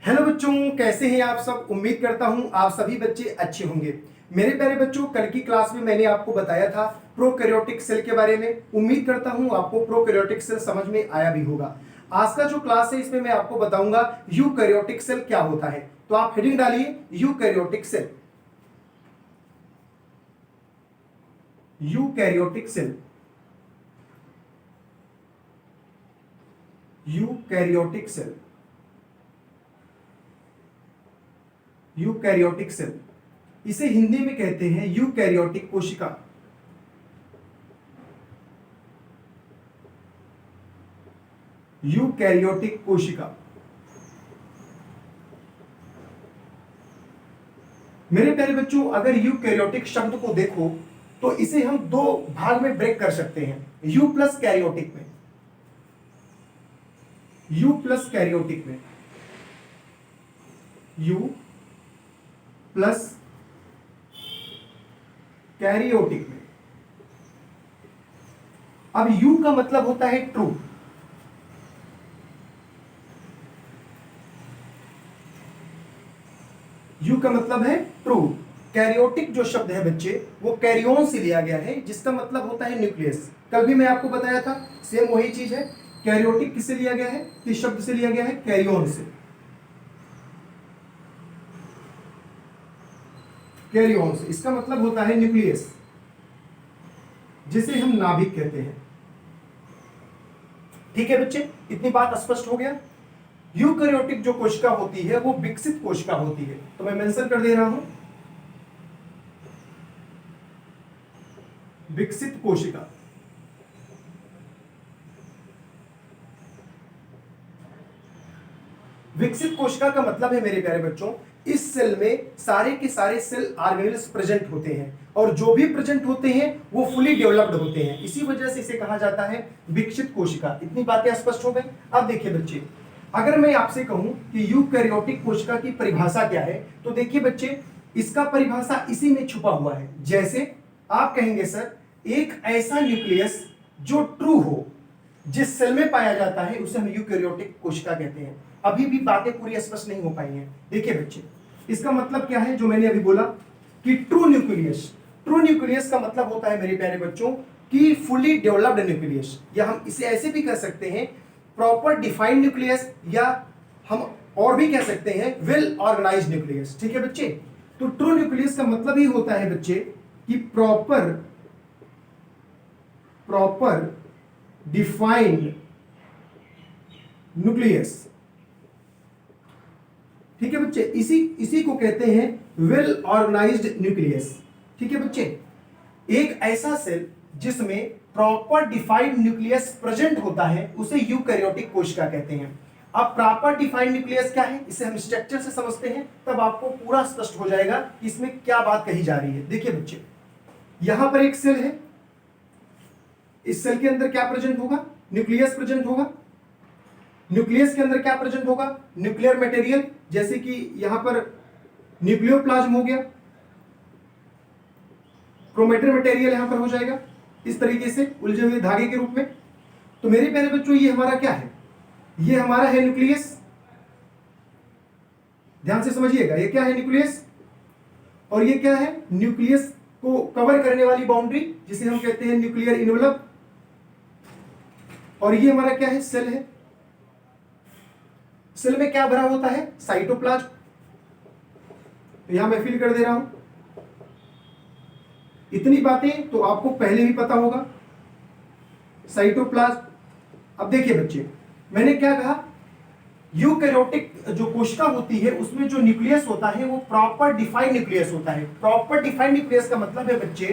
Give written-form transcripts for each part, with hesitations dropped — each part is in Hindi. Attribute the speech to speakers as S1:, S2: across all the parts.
S1: हेलो बच्चों, कैसे हैं आप सब। उम्मीद करता हूं आप सभी बच्चे अच्छे होंगे। मेरे प्यारे बच्चों, कल की क्लास में मैंने आपको बताया था प्रोकैरियोटिक सेल के बारे में। उम्मीद करता हूं आपको प्रोकैरियोटिक सेल समझ में आया भी होगा। आज का जो क्लास है इसमें मैं आपको बताऊंगा यूकैरियोटिक सेल क्या होता है। तो आप हेडिंग डालिए eukaryotic cell. Eukaryotic cell, eukaryotic cell, eukaryotic cell, इसे हिंदी में कहते हैं यूकैरियोटिक कोशिका। यूकैरियोटिक कोशिका। मेरे प्यारे बच्चों, अगर यूकैरियोटिक शब्द को देखो तो इसे हम दो भाग में ब्रेक कर सकते हैं। यू प्लस कैरियोटिक में, यू प्लस कैरियोटिक में, यू प्लस कैरियोटिक में। अब यू का मतलब होता है ट्रू, यू का मतलब है ट्रू। कैरियोटिक जो शब्द है बच्चे, वो कैरियोन से लिया गया है, जिसका मतलब होता है न्यूक्लियस। कल भी मैं आपको बताया था, सेम वही चीज है। कैरियोटिक किससे लिया गया है, किस शब्द से लिया गया है, कैरियोन से। कैरियोन से, इसका मतलब होता है न्यूक्लियस, जिसे हम नाभिक कहते हैं। ठीक है बच्चे, इतनी बात स्पष्ट हो गया। यूकैरियोटिक जो कोशिका होती है वो विकसित कोशिका होती है। तो मैं मेंशन कर दे रहा हूं, विकसित कोशिका। विकसित कोशिका का मतलब है मेरे प्यारे बच्चों, इस सेल में सारे के सारे सेल ऑर्गेनेल्स प्रेजेंट होते हैं, और जो भी प्रेजेंट होते हैं वो फुली डेवलप्ड होते हैं। इसी वजह से इसे कहा जाता है विकसित कोशिका। इतनी बातें स्पष्ट हो गई। अब देखिए बच्चे, अगर मैं आपसे कहूं कि यूकैरियोटिक कोशिका की परिभाषा क्या है, तो देखिए बच्चे, इसका परिभाषा इसी में छुपा हुआ है। जैसे आप कहेंगे सर, एक ऐसा न्यूक्लियस जो ट्रू हो, जिस सेल में पाया जाता है, उसे हम यूकैरियोटिक कोशिका कहते हैं। अभी भी बातें पूरी स्पष्ट नहीं हो पाई हैं। देखिए बच्चे, इसका मतलब क्या है जो मैंने अभी बोला कि ट्रू न्यूक्लियस। ट्रू न्यूक्लियस का मतलब होता है मेरे प्यारे बच्चों कि फुली डेवलप्ड न्यूक्लियस, या हम इसे ऐसे भी कह सकते हैं प्रॉपर डिफाइंड न्यूक्लियस, या हम और भी कह सकते हैं वेल ऑर्गेनाइज्ड न्यूक्लियस। ठीक है बच्चे, तो ट्रू न्यूक्लियस का मतलब ही होता है बच्चे कि प्रॉपर डिफाइंड न्यूक्लियस। ठीक है बच्चे, इसी को कहते हैं वेल ऑर्गेनाइज्ड न्यूक्लियस। ठीक है बच्चे, एक ऐसा सेल जिसमें प्रॉपर डिफाइंड न्यूक्लियस प्रेजेंट होता है, उसे यूकैरियोटिक कोशिका कहते हैं। अब प्रॉपर डिफाइंड न्यूक्लियस क्या है, इसे हम स्ट्रक्चर से समझते हैं, तब आपको पूरा स्पष्ट हो जाएगा कि इसमें क्या बात कही जा रही है। देखिए बच्चे, यहां पर एक सेल है, इस सेल के अंदर क्या प्रेजेंट होगा, न्यूक्लियस प्रेजेंट होगा। न्यूक्लियस के अंदर क्या प्रेजेंट होगा, न्यूक्लियर मटेरियल, जैसे कि यहां पर न्यूक्लियोप्लाज्म हो गया, प्रोमेटर मटेरियल यहां पर हो जाएगा इस तरीके से उलझे हुए धागे के रूप में। तो मेरे प्यारे बच्चों, ये हमारा क्या है, ये हमारा है न्यूक्लियस। ध्यान से समझिएगा, ये क्या है, न्यूक्लियस। और ये क्या है, न्यूक्लियस को कवर करने वाली बाउंड्री, जिसे हम कहते हैं न्यूक्लियर इनवलप। और ये हमारा क्या है, सेल है। सेल में क्या भरा होता है, साइटोप्लाज्म। तो यहां मैं फिल कर दे रहा हूं। इतनी बातें तो आपको पहले भी पता होगा, साइटोप्लाज्म। अब देखिए बच्चे, मैंने क्या कहा, यूकैरियोटिक जो कोशिका होती है उसमें जो न्यूक्लियस होता है वो प्रॉपर डिफाइंड न्यूक्लियस होता है। प्रॉपर डिफाइंड न्यूक्लियस का मतलब है बच्चे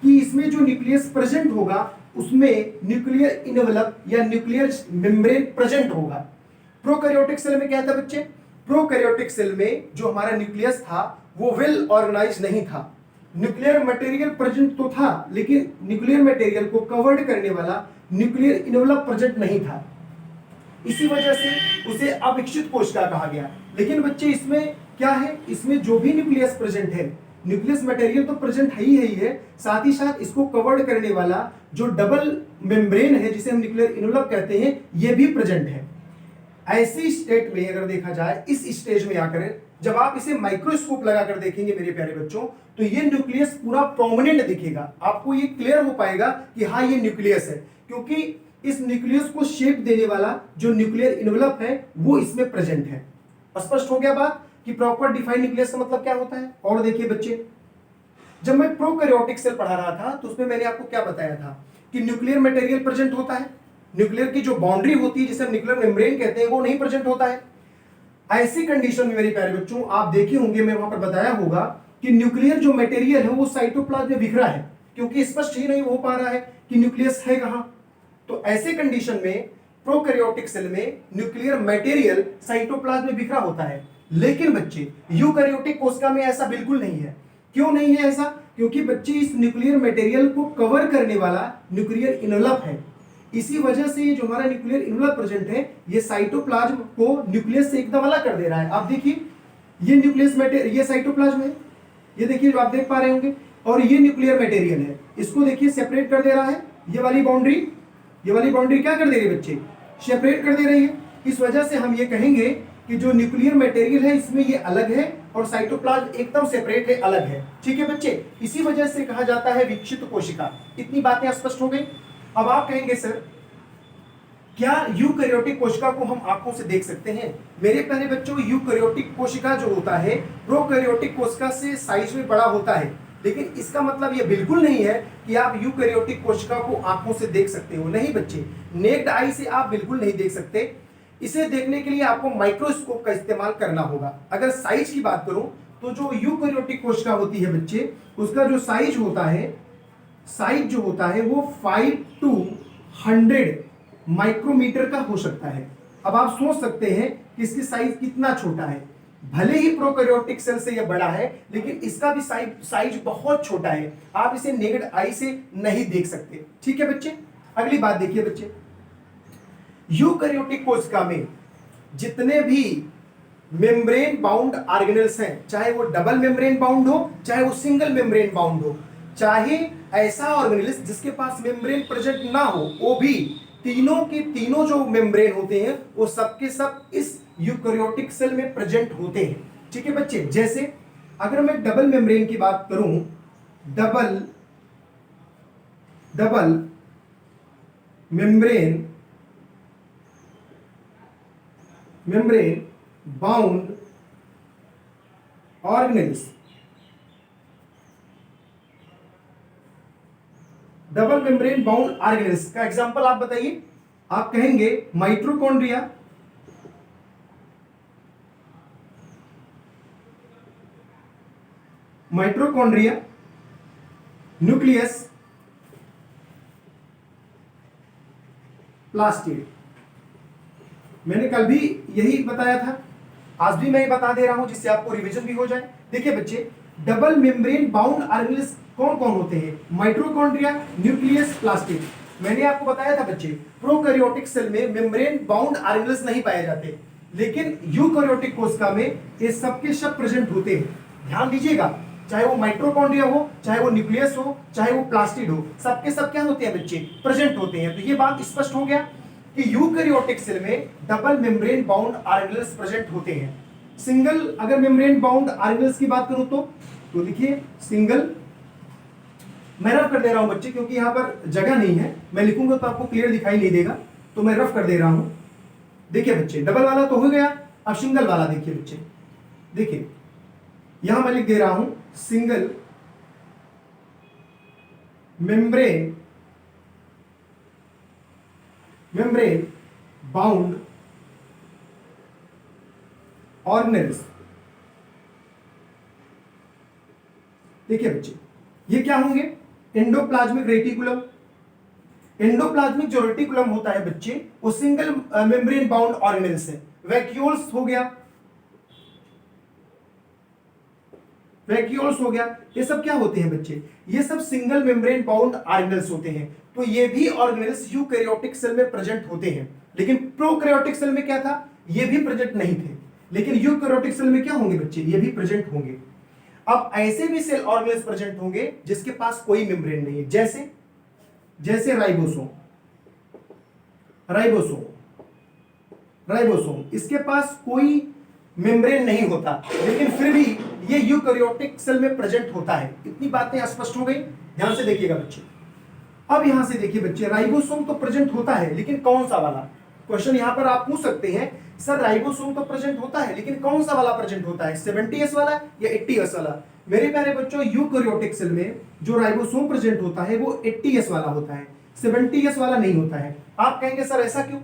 S1: कि इसमें जो न्यूक्लियस प्रेजेंट होगा उसमें न्यूक्लियर इनवलप या न्यूक्लियर मेम्ब्रेन प्रेजेंट होगा। प्रोकैरियोटिक सेल में क्या था बच्चे, प्रोकैरियोटिक सेल में जो हमारा न्यूक्लियस था वो वेल ऑर्गेनाइज नहीं था। न्यूक्लियर मटेरियल प्रेजेंट तो था, लेकिन न्यूक्लियर मटेरियल को कवर्ड करने वाला न्यूक्लियर इनवलप प्रेजेंट नहीं था। इसी वजह से उसे अविकसित कोशिका कहा गया। लेकिन बच्चे इसमें क्या है, इसमें जो भी न्यूक्लियस प्रेजेंट है, न्यूक्लियस मटेरियल तो प्रेजेंट है ही है, साथ ही साथ इसको कवर्ड करने वाला जो डबल मेम्ब्रेन है, जिसे हम न्यूक्लियर इनवलप कहते हैं, यह भी प्रेजेंट है। ऐसी स्टेट में अगर देखा जाए, इस स्टेज में आकर जब आप इसे माइक्रोस्कोप लगाकर देखेंगे मेरे प्यारे बच्चों, तो ये न्यूक्लियस पूरा प्रोमिनेंट दिखेगा, आपको ये क्लियर हो पाएगा कि हाँ ये न्यूक्लियस है, क्योंकि इस न्यूक्लियस को शेप देने वाला जो न्यूक्लियर इन्वेलप है वो इसमें प्रेजेंट है। स्पष्ट हो गया बात कि प्रॉपर डिफाइंड न्यूक्लियस का मतलब क्या होता है। और देखिए बच्चे, जब मैं प्रोकैरियोटिक सेल पढ़ा रहा था तो उसमें मैंने आपको क्या बताया था कि न्यूक्लियर मटेरियल प्रेजेंट होता है, न्यूक्लियर की जो बाउंड्री होती है जिसे हम न्यूक्लियर मेम्ब्रेन कहते हैं वो नहीं प्रेजेंट होता है। ऐसी कंडीशन में मेरे प्यारे बच्चों आप देखे होंगे, मैं वहां पर बताया होगा कि न्यूक्लियर जो मटेरियल है वो साइटोप्लाज्म में बिखरा है, क्योंकि स्पष्ट ही नहीं हो पा रहा है कि न्यूक्लियस है कहां। तो ऐसे कंडीशन में प्रोकैरियोटिक सेल में न्यूक्लियर मटेरियल साइटोप्लाज्म में बिखरा होता है। लेकिन बच्चे यूकैरियोटिक कोशिका में ऐसा बिल्कुल नहीं है। क्यों नहीं है ऐसा? क्योंकि बच्चे इस न्यूक्लियर मटेरियल को कवर करने वाला न्यूक्लियर इन्वेलप है। इसी वजह से ये जो हमारा न्यूक्लियर इन्वेलप प्रेजेंट है ये साइटोप्लाज्म को न्यूक्लियस से एकदम अलग कर दे रहा है। आप देखिए ये न्यूक्लियस मटेरियल, ये साइटोप्लाज्म है, ये देखिए जो आप देख पा रहे होंगे, और ये न्यूक्लियर मटेरियल है, इसको देखिए सेपरेट कर दे रहा है। ये वाली बाउंड्री क्या कर दे रही है बच्चे? सेपरेट कर दे रही है। इस वजह से हम ये कहेंगे कि जो न्यूक्लियर मटेरियल है इसमें ये अलग है और साइटोप्लाज्म एकदम सेपरेट है, अलग है। ठीक है बच्चे, इसी वजह से कहा जाता है विकसित कोशिका। इतनी बातें स्पष्ट हो गई। अब आप कहेंगे सर क्या यूकैरियोटिक कोशिका को हम आंखों से देख सकते हैं? मेरे प्यारे बच्चों, यूकैरियोटिक कोशिका जो होता है प्रोकैरियोटिक कोशिका से साइज में बड़ा होता है, लेकिन इसका मतलब यह बिल्कुल नहीं है कि आप यूकैरियोटिक कोशिका को आंखों से देख सकते हो। नहीं बच्चे, नेक्ड आई से आप बिल्कुल नहीं देख सकते। इसे देखने के लिए आपको माइक्रोस्कोप का इस्तेमाल करना होगा। अगर साइज की बात करूं तो जो यूकैरियोटिक कोशिका होती है बच्चे, उसका जो साइज होता है, साइज जो होता है वो 5 to 100 माइक्रोमीटर का हो सकता है। अब आप सोच सकते हैं कि इसकी साइज कितना छोटा है। भले ही प्रोकैरियोटिक सेल से यह बड़ा है, लेकिन इसका भी साइज बहुत छोटा है, आप इसे नेकेड आई से नहीं देख सकते। ठीक है बच्चे, अगली बात देखिए बच्चे, यूकैरियोटिक कोशिका में जितने भी मेम्ब्रेन बाउंड ऑर्गेनेल्स हैं, चाहे वो डबल मेम्ब्रेन बाउंड हो, चाहे वो सिंगल मेम्ब्रेन बाउंड हो, चाहे ऐसा ऑर्गेनेल्स जिसके पास मेम्ब्रेन प्रेजेंट ना हो, वो भी तीनों के तीनों जो मेम्ब्रेन होते हैं वो सबके सब इस यूकैरियोटिक सेल में प्रेजेंट होते हैं। ठीक है बच्चे, जैसे अगर मैं डबल मेम्ब्रेन की बात करूं, double membrane bound organelles, double membrane bound organelles का एग्जांपल आप बताइए। आप कहेंगे माइटोकॉन्ड्रिया, न्यूक्लियस, प्लास्टिड। मैंने कल भी यही बताया था, आज भी मैं बता दे रहा हूं जिससे आपको रिवीजन भी हो जाए। देखिए बच्चे, डबल मेम्ब्रेन बाउंड ऑर्गेनेल्स कौन कौन होते हैं? Mitochondria, nucleus, plastid. मैंने आपको बताया था बच्चे, प्रोकैरियोटिक सेल में मेम्ब्रेन बाउंड ऑर्गेनेल्स नहीं पाए जाते, लेकिन यूकैरियोटिक कोशिका में ये सबके सब प्रेजेंट होते हैं। ध्यान दीजिएगा, चाहे वो माइटोकॉन्ड्रिया हो, चाहे वो न्यूक्लियस हो, चाहे वो प्लास्टिड हो, सबके सब क्या होते हैं बच्चे? प्रेजेंट होते हैं। तो ये बात स्पष्ट हो गया कि यूकैरियोटिक सेल में double membrane bound organelles present होते हैं। सिंगल अगर मेम्ब्रेन बाउंड ऑर्गेनेल्स की बात करूं तो देखिए सिंगल, मैं रफ कर दे रहा हूं बच्चे क्योंकि यहां पर जगह नहीं है, मैं लिखूंगा तो आपको क्लियर दिखाई नहीं देगा, तो मैं रफ कर दे रहा हूं। देखिए बच्चे, डबल वाला तो हो गया, अब सिंगल वाला देखिए बच्चे। देखिए यहां मैं लिख दे रहा हूं सिंगल मेम्ब्रेन बाउंड ऑर्गेनेल्स। देखिए बच्चे, ये क्या होंगे? Endoplasmic reticulum. एंडोप्लाज्मिक जो रेटिकुलम होता है बच्चे, वो सिंगल मेम्ब्रेन बाउंड ऑर्गेनेल्स है। वैक्यूल्स हो गया, ये सब क्या होते हैं बच्चे? ये सब सिंगल मेम्ब्रेन बाउंड ऑर्गेनेल्स होते हैं। तो ये भी ऑर्गेनेल्स यूकैरियोटिक सेल में प्रेजेंट होते हैं, लेकिन प्रोकैरियोटिक सेल में क्या था? ये भी प्रेजेंट नहीं थे, लेकिन यूकैरियोटिक सेल में क्या होंगे बच्चे? ये भी प्रेजेंट होंगे। अब ऐसे भी सेल ऑर्गेनेल्स प्रेजेंट होंगे जिसके पास कोई मेम्ब्रेन नहीं है, जैसे राइबोसोम, इसके पास कोई मेम्ब्रेन नहीं होता, लेकिन फिर भी ये यूकैरियोटिक सेल में प्रेजेंट होता है। इतनी बातें स्पष्ट हो गई, ध्यान से देखिएगा बच्चे। अब यहां से देखिए बच्चे, राइबोसोम तो प्रेजेंट होता है, लेकिन कौन सा वाला? क्वेश्चन यहां पर आप पूछ सकते हैं, सर राइबोसोम तो प्रेजेंट होता है, लेकिन कौन सा वाला प्रेजेंट होता है, 70S वाला या 80S वाला? मेरे प्यारे बच्चों, यूकैरियोटिक सेल में जो राइबोसोम प्रेजेंट होता है वो 80S वाला होता है, 70S वाला नहीं होता है। आप कहेंगे सर ऐसा क्यों?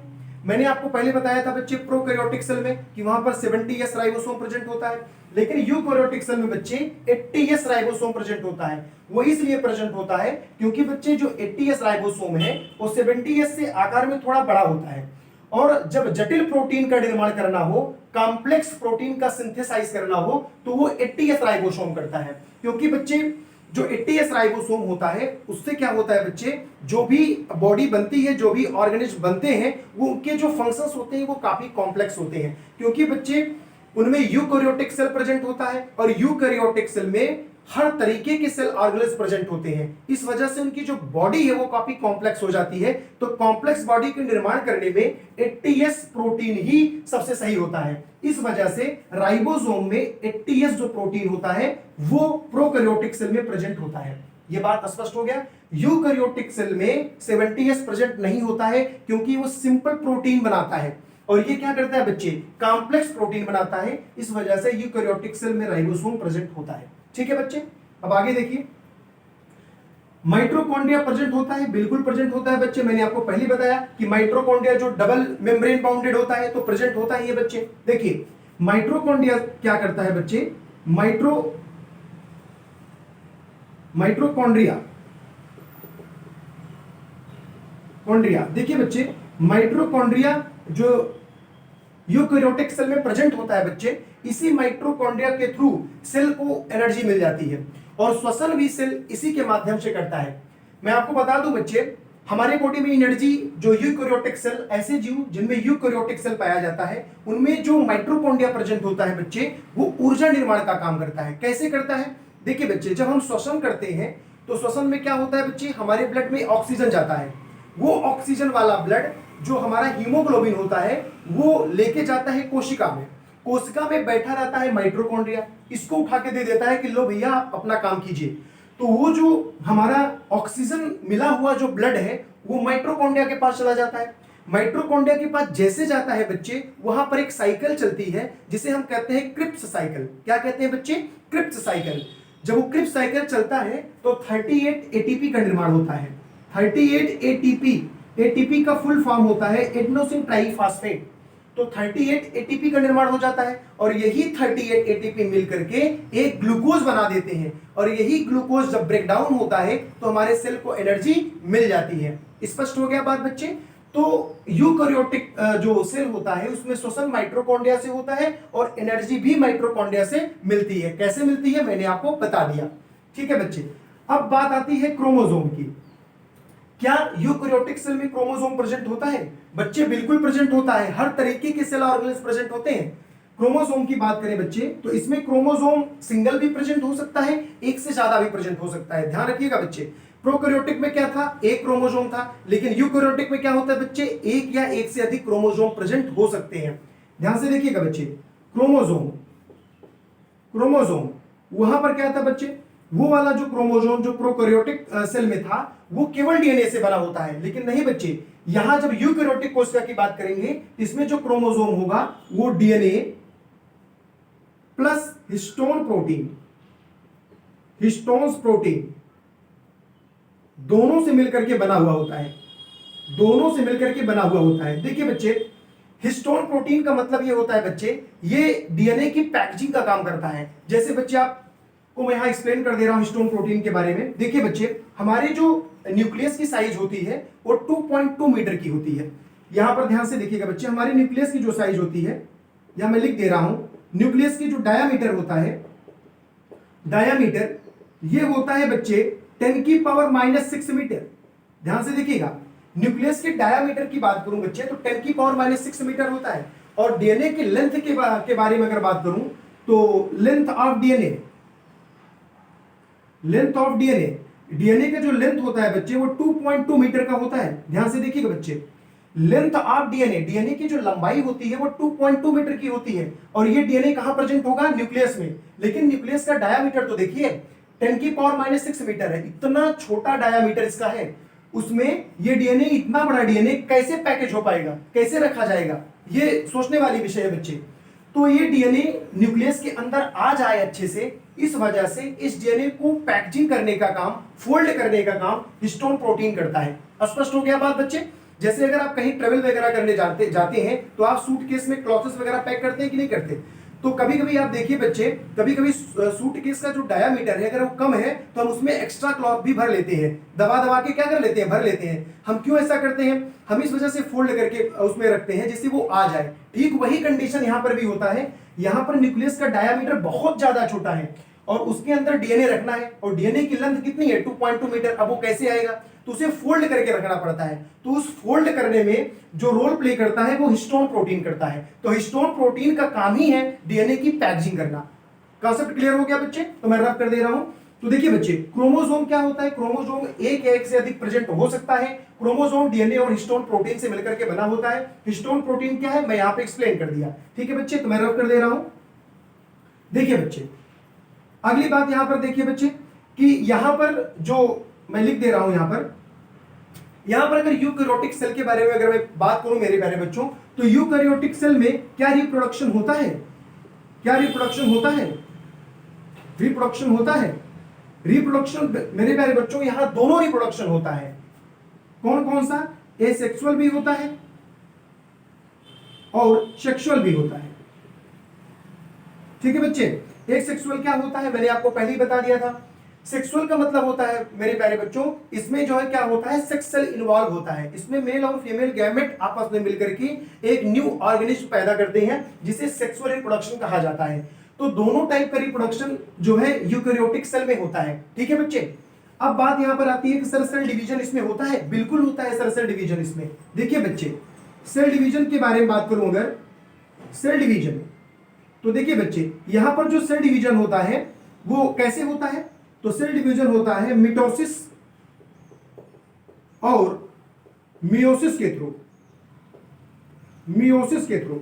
S1: मैंने आपको पहले बताया था बच्चे प्रोकैरियोटिक सेल में कि वहां पर 70S राइबोसोम प्रेजेंट होता है, लेकिन यूकैरियोटिक सेल में बच्चे 80S राइबोसोम प्रेजेंट होता है। वो इसलिए प्रेजेंट होता है क्योंकि बच्चे जो 80S राइबोसोम है वो 70S से आकार में थोड़ा बड़ा होता है, और जब जटिल प्रोटीन का निर्माण करना हो, कॉम्प्लेक्स प्रोटीन का सिंथेसाइज करना हो, तो वो 80S राइबोसोम करता है। क्योंकि बच्चे जो 80S राइबोसोम होता है उससे क्या होता है बच्चे, जो भी बॉडी बनती है, जो भी ऑर्गेनिज्म बनते हैं, वो उनके जो फंक्शंस होते हैं वो काफी कॉम्प्लेक्स होते हैं, क्योंकि बच्चे उनमें यूकैरियोटिक सेल प्रेजेंट होता है, और यूकैरियोटिक सेल में हर तरीके के सेल ऑर्गेनेल्स प्रेजेंट होते हैं। इस वजह से उनकी जो बॉडी है वो काफी कॉम्प्लेक्स हो जाती है। तो कॉम्प्लेक्स बॉडी के निर्माण करने में 80S प्रोटीन ही सबसे सही होता है। इस वजह से राइबोसोम में 80S जो प्रोटीन होता है वो प्रोकैरियोटिक सेल में प्रेजेंट होता है। यह बात स्पष्ट हो गया। यूकैरियोटिक सेल में 70S प्रेजेंट नहीं होता है, क्योंकि वो सिंपल प्रोटीन बनाता है, और ये क्या करता है बच्चे, कॉम्प्लेक्स प्रोटीन बनाता है। इस वजह से यूकैरियोटिक सेल में राइबोसोम प्रेजेंट होता है। ठीक है बच्चे, अब आगे देखिए, माइटोकॉन्ड्रिया प्रेजेंट होता है, बिल्कुल प्रेजेंट होता है बच्चे। मैंने आपको पहले बताया कि माइटोकॉन्ड्रिया जो डबल मेम्ब्रेन बाउंडेड होता है तो प्रेजेंट होता है ये बच्चे। देखिए माइटोकॉन्ड्रिया क्या करता है बच्चे, माइटोकॉन्ड्रिया देखिए बच्चे, माइटोकॉन्ड्रिया जो यूकैरियोटिक सेल में प्रेजेंट होता है बच्चे, इसी माइटोकॉन्ड्रिया के थ्रू सेल को एनर्जी मिल जाती है, और श्वसन भी सेल इसी के माध्यम से करता है। मैं आपको बता दूं बच्चे, हमारे बॉडी में एनर्जी जो यूकैरियोटिक सेल, ऐसे जीव जिनमें यूकैरियोटिक सेल पाया जाता है, उनमें जो माइटोकॉन्ड्रिया प्रेजेंट होता है बच्चे, वो ऊर्जा निर्माण का काम करता है। कैसे करता है? देखिए बच्चे, जब हम श्वसन करते हैं तो श्वसन में क्या होता है बच्चे, हमारे ब्लड में ऑक्सीजन जाता है। वो ऑक्सीजन वाला ब्लड जो हमारा हीमोग्लोबिन होता है वो लेके जाता है कोशिका में। कोशिका में बैठा रहता है माइटोकॉन्ड्रिया, इसको उठा के दे देता है कि लो भैया आप अपना काम कीजिए। तो वो जो हमारा ऑक्सीजन मिला हुआ जो ब्लड है वो माइटोकॉन्ड्रिया के पास चला जाता है। माइटोकॉन्ड्रिया के पास जैसे जाता है बच्चे, वहां पर एक साइकिल चलती है जिसे हम कहते हैं क्रिप्स साइकिल। क्या कहते हैं बच्चे? Krebs cycle. जब वो क्रिप्स साइकिल चलता है तो 38 एटीपी का निर्माण होता है। 38 एटीपी का फुल फॉर्म होता है एडेनोसिन ट्राइफॉस्फेट। तो 38 एटीपी का निर्माण हो जाता है, और यही 38 एटीपी मिलकर के एक ग्लूकोज बना देते हैं, और यही ग्लूकोज जब ब्रेक डाउन होता है तो हमारे सेल को एनर्जी मिल जाती है। स्पष्ट हो गया बात बच्चे? तो यूकैरियोटिक जो सेल होता है उसमें श्वसन माइटोकॉन्ड्रिया से होता है, और एनर्जी भी माइटोकॉन्ड्रिया से मिलती है। कैसे मिलती है मैंने आपको बता दिया। ठीक है बच्चे, अब बात आती है क्रोमोसोम की। क्या यूकैरियोटिक सेल में क्रोमोसोम प्रेजेंट होता है? बच्चे बिल्कुल प्रेजेंट होता है, हर तरीके के सेल ऑर्गेनेल्स प्रेजेंट होते हैं। क्रोमोसोम की बात करें बच्चे तो इसमें क्रोमोसोम सिंगल भी प्रेजेंट हो सकता है, एक से ज्यादा भी प्रेजेंट हो सकता है। ध्यान रखिएगा बच्चे, प्रोकैरियोटिक में क्या था, एक क्रोमोसोम था, लेकिन यूकैरियोटिक में क्या होता है बच्चे, एक या एक से अधिक क्रोमोसोम प्रेजेंट हो सकते हैं। ध्यान से देखिएगा बच्चे, क्रोमोसोम वहां पर क्या था बच्चे, वो वाला जो क्रोमोसोम जो प्रोकैरियोटिक सेल में था वो केवल डीएनए से बना होता है। लेकिन नहीं बच्चे, यहां जब यूकैरियोटिक कोशिका की बात करेंगे, इसमें जो क्रोमोसोम होगा वो डीएनए प्लस हिस्टोन्स प्रोटीन दोनों से मिलकर के बना हुआ होता है। देखिए बच्चे, हिस्टोन प्रोटीन का मतलब ये होता है बच्चे, ये डीएनए की पैकेजिंग का काम करता है। जैसे बच्चे आपको मैं यहां एक्सप्लेन कर दे रहा हूं हिस्टोन प्रोटीन के बारे में। देखिए बच्चे, हमारे जो न्यूक्लियस की साइज होती है वो 2.2 मीटर की होती है। यहां पर ध्यान से देखिएगा बच्चे, हमारे न्यूक्लियस की जो साइज होती है, यहां मैं लिख दे रहा हूं, न्यूक्लियस की जो डायामीटर होता है, डायामीटर ये होता है बच्चे 10⁻⁻6 मीटर। ध्यान से देखिएगा, न्यूक्लियस के डायामीटर की बात करूं बच्चे तो 10⁻⁻6 मीटर होता है। और डीएनए की लेंथ के बारे में अगर बात करूं तो लेंथ ऑफ डीएनए का जो लेंथ होता है बच्चे वो 2.2 मीटर का होता है। ध्यान से देखिएगा बच्चे, लेंथ ऑफ डीएनए, डीएनए की जो लंबाई होती है वो 2.2 मीटर की होती है, और ये डीएनए कहां प्रेजेंट होगा? न्यूक्लियस में। लेकिन न्यूक्लियस का डायामीटर तो देखिए 10⁻⁻⁶ मीटर है, इतना छोटा डायामीटर इसका है। उसमें ये डीएनए, इतना बड़ा डीएनए कैसे पैकेज हो पाएगा, कैसे रखा जाएगा, ये सोचने वाली विषय है बच्चे। तो ये डीएनए न्यूक्लियस के अंदर आ जाए अच्छे से, इस वजह से इस डीएनए को पैकेजिंग करने का काम, फोल्ड करने का काम हिस्टोन प्रोटीन करता है। स्पष्ट हो गया बात बच्चे? जैसे अगर आप कहीं ट्रेवल वगैरह करने जाते हैं तो आप सूटकेस में क्लॉथ्स वगैरह पैक करते हैं कि नहीं करते? तो कभी कभी आप देखिए बच्चे, कभी कभी सूटकेस का जो डायामीटर है अगर वो कम है तो हम उसमें एक्स्ट्रा क्लॉथ भी भर लेते हैं, दबा दबा के क्या कर लेते हैं, भर लेते हैं। हम क्यों ऐसा करते हैं? हम इस वजह से फोल्ड करके उसमें रखते हैं जिससे वो आ जाए। ठीक वही कंडीशन यहां पर भी होता है। यहां पर न्यूक्लियस का डायामीटर बहुत ज्यादा छोटा है और उसके अंदर डीएनए रखना है, और डीएनए की लेंथ कितनी है? 2.2 मीटर। अब वो कैसे आएगा? तो उसे फोल्ड करके रखना पड़ता है। तो उस फोल्ड करने में जो रोल प्ले करता है वो हिस्टोन प्रोटीन करता है। तो हिस्टोन प्रोटीन का काम ही है डीएनए की पैकेजिंग करना। कांसेप्ट क्लियर हो गया बच्चे? तो मैं रब कर दे रहा हूं। तो देखिए बच्चे, क्रोमोसोम क्या होता है? क्रोमोसोम एक या एक से अधिक प्रेजेंट हो सकता है। क्रोमोसोम डीएनए और हिस्टोन प्रोटीन से मिलकर के बना होता है। हिस्टोन प्रोटीन क्या है मैं यहां पे एक्सप्लेन कर दिया। ठीक है बच्चे, तो मैं रब कर दे रहा हूं। देखिए बच्चे, अगली बात यहां पर देखिए बच्चे कि यहां पर जो मैं लिख दे रहा हूं, यहां पर अगर यूकैरियोटिक सेल के बारे में अगर मैं बात करूं मेरे प्यारे बच्चों, तो यूकैरियोटिक सेल में क्या रिप्रोडक्शन होता है? क्या रिप्रोडक्शन होता है? रिप्रोडक्शन होता है। रिप्रोडक्शन मेरे प्यारे बच्चों यहां दोनों रिप्रोडक्शन होता है। कौन कौन सा? एसेक्सुअल भी होता है और सेक्सुअल भी होता है। ठीक है बच्चे, एक सेक्सुअल क्या होता है मैंने आपको पहले ही बता दिया था। सेक्सुअल का मतलब होता है मेरे प्यारे बच्चों, इसमें जो है क्या होता है, सेक्स सेल इन्वॉल्व होता है। इसमें मेल और फीमेल गैमेट आपस में मिलकर के एक न्यू ऑर्गेनिज्म पैदा करते हैं जिसे सेक्सुअल रिप्रोडक्शन कहा जाता है। तो दोनों टाइप का रिप्रोडक्शन जो है यूकैरियोटिक सेल में होता है। ठीक है बच्चे, अब बात यहां पर आती है कि सर सेल डिवीजन इसमें होता है? बिल्कुल होता है सर सेल डिवीजन इसमें। देखिए बच्चे, सेल डिवीजन के बारे में बात करूं अगर, सेल डिवीजन, तो देखिए बच्चे यहां पर जो सेल डिवीजन होता है वो कैसे होता है? तो सेल डिवीजन होता है मिटोसिस और मियोसिस के थ्रू। मियोसिस के थ्रू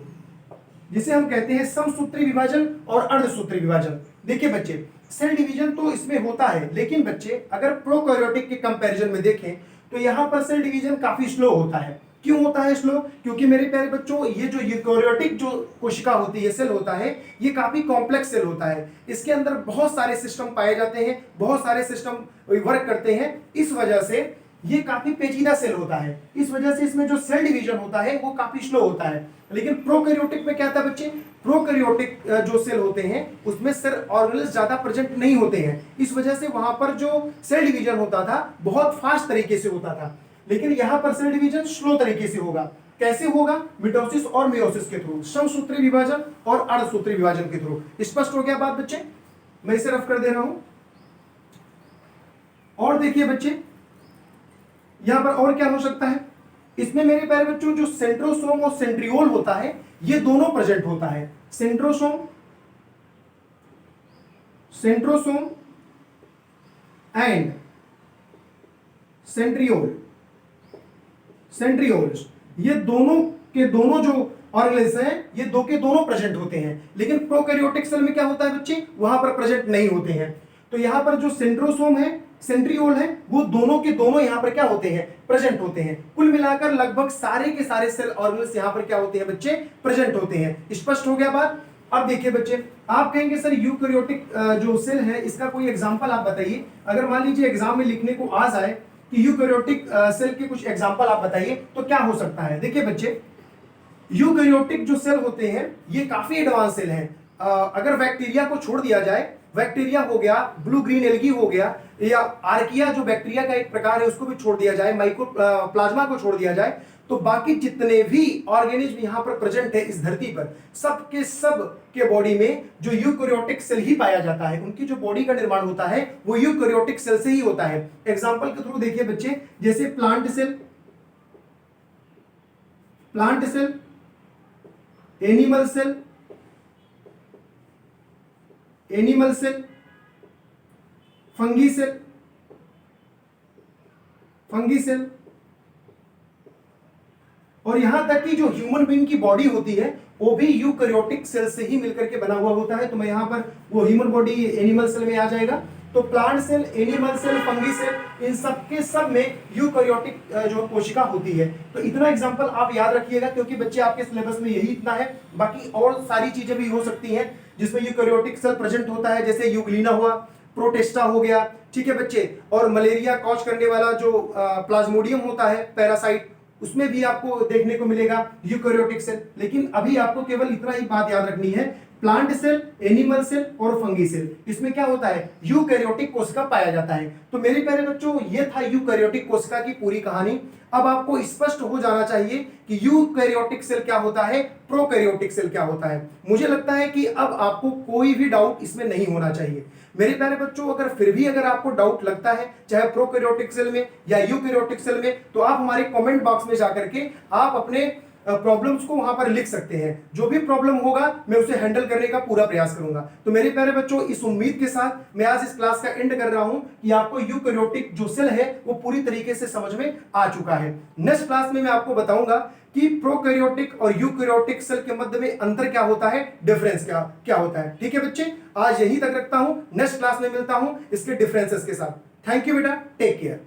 S1: जिसे हम कहते हैं समसूत्री विभाजन और अर्धसूत्री विभाजन। देखिए बच्चे, सेल डिवीजन तो इसमें होता है, लेकिन बच्चे अगर प्रोकैरियोटिक के कंपैरिजन में देखें तो यहां पर सेल डिवीजन काफी स्लो होता है। क्यों होता है स्लो? क्योंकि मेरे प्यारे बच्चों ये जो यूकैरियोटिक जो कोशिका होती है, सेल होता है, ये काफी कॉम्प्लेक्स सेल होता है। इसके अंदर बहुत सारे सिस्टम पाए जाते हैं, बहुत सारे सिस्टम वर्क करते हैं। इस वजह से ये काफी पेचीदा सेल होता है। इस वजह से इसमें जो सेल डिवीजन होता है वो काफी स्लो होता है। लेकिन प्रोकैरियोटिक में क्या था बच्चे? प्रोकैरियोटिक जो सेल होते हैं उसमें सेल ऑर्गेनेल्स ज्यादा प्रेजेंट नहीं होते हैं। इस वजह से वहां पर जो सेल डिवीजन होता था बहुत फास्ट तरीके से होता था। लेकिन यहां पर सेल डिवीजन स्लो तरीके से होगा। कैसे होगा? मिटोसिस और मियोसिस के थ्रू, समसूत्री विभाजन और अर्धसूत्री विभाजन के थ्रू। स्पष्ट हो गया बात बच्चे? मैं इसे रफ कर दे रहा हूं। और देखिए बच्चे, यहां पर और क्या हो सकता है? इसमें मेरे प्यारे बच्चों जो सेंट्रोसोम और सेंट्रियोल होता है ये दोनों प्रेजेंट होता है। Centrosome, centrosome and centriole, centrioles, ये दोनों के दोनों जो ऑर्गेनेल्स हैं ये दो के दोनों प्रेजेंट होते हैं। लेकिन प्रोकैरियोटिक सेल में क्या होता है बच्चे? वहां पर प्रेजेंट नहीं होते हैं। तो यहां पर जो सेंट्रोसोम है, सेंट्रियोल है, वो दोनों के दोनों यहां पर क्या होते हैं? प्रेजेंट होते हैं। कुल मिलाकर लगभग सारे के सारे सेल ऑर्गेनेल्स यहां पर क्या होते हैं बच्चे? प्रेजेंट होते हैं। स्पष्ट हो गया बात? अब देखिए बच्चे, आप कहेंगे सर यूकैरियोटिक जो सेल है इसका कोई एग्जांपल आप बताइए। अगर मान लीजिए एग्जाम में लिखने को आ जाए कि यूकैरियोटिक सेल के कुछ एग्जांपल आप बताइए तो क्या हो सकता है? देखिए बच्चे, यूकैरियोटिक जो सेल होते हैं ये काफी एडवांस सेल हैं। अगर बैक्टीरिया को छोड़ दिया जाए, बैक्टीरिया हो गया, ब्लू ग्रीन एल्गी हो गया, या आर्किया जो बैक्टीरिया का एक प्रकार है उसको भी छोड़ दिया जाए, माइक्रो प्लाज्मा को छोड़ दिया जाए, तो बाकी जितने भी ऑर्गेनिज्म यहां पर प्रेजेंट है इस धरती पर, सब के बॉडी में जो यूकैरियोटिक सेल ही पाया जाता है। उनकी जो बॉडी का निर्माण होता है वो यूकैरियोटिक सेल से ही होता है। एग्जांपल के थ्रू देखिए बच्चे, जैसे plant cell, plant cell, animal cell, animal cell, fungi cell, fungi cell, और यहां तक कि जो ह्यूमन बीइंग की बॉडी होती है वो भी यूकैरियोटिक सेल से ही मिलकर के बना हुआ होता है। तो मैं यहां पर वो ह्यूमन बॉडी एनिमल सेल में आ जाएगा। तो plant cell, animal cell, fungi cell, इन सब के सब में यूकैरियोटिक जो कोशिका होती है। तो इतना एग्जांपल आप याद रखिएगा, क्योंकि बच्चे आपके सिलेबस में यही इतना है। बाकी और सारी चीजें भी हो सकती हैं जिसमें यूकैरियोटिक सेल प्रेजेंट होता है, जैसे यूग्लिना हुआ, प्रोटेस्टा हो गया, ठीक है बच्चे। और मलेरिया कॉज करने वाला जो प्लाज्मोडियम होता है, पैरासाइट, उसमें भी आपको देखने को मिलेगा यूकैरियोटिक सेल। लेकिन अभी आपको केवल इतना ही बात याद रखनी है, प्लांट सेल, एनिमल सेल और फंगी सेल, इसमें क्या होता है, यूकैरियोटिक कोशिका पाया जाता है। तो मेरे प्यारे बच्चों, ये था यूकैरियोटिक कोशिका की पूरी कहानी। अब आपको स्पष्ट हो जाना चाहिए कि यूकैरियोटिक सेल क्या होता है, प्रोकैरियोटिक सेल क्या होता है। मुझे लगता है कि अब आपको कोई भी डाउट इसमें नहीं होना चाहिए। मेरे प्यारे बच्चों, अगर फिर भी अगर आपको डाउट लगता है, चाहे प्रोकैरियोटिक सेल में या यूकैरियोटिक सेल में, तो आप हमारे कमेंट बॉक्स में जाकर के आप अपने प्रॉब्लम्स को वहां पर लिख सकते हैं। जो भी प्रॉब्लम होगा मैं उसे हैंडल करने का पूरा प्रयास करूंगा। तो मेरे प्यारे बच्चों, इस उम्मीद के साथ मैं आज इस क्लास का एंड कर रहा हूं कि आपको यूकैरियोटिक जो सेल है वो पूरी तरीके से समझ में आ चुका है। नेक्स्ट क्लास में मैं आपको बताऊंगा कि प्रोकैरियोटिक और यूकैरियोटिक सेल के मध्य में अंतर क्या होता है, डिफरेंस क्या क्या होता है। ठीक है बच्चे, आज यही तक रखता हूं, नेक्स्ट क्लास में मिलता हूं इसके डिफरेंसेस के साथ। थैंक यू बेटा, टेक केयर।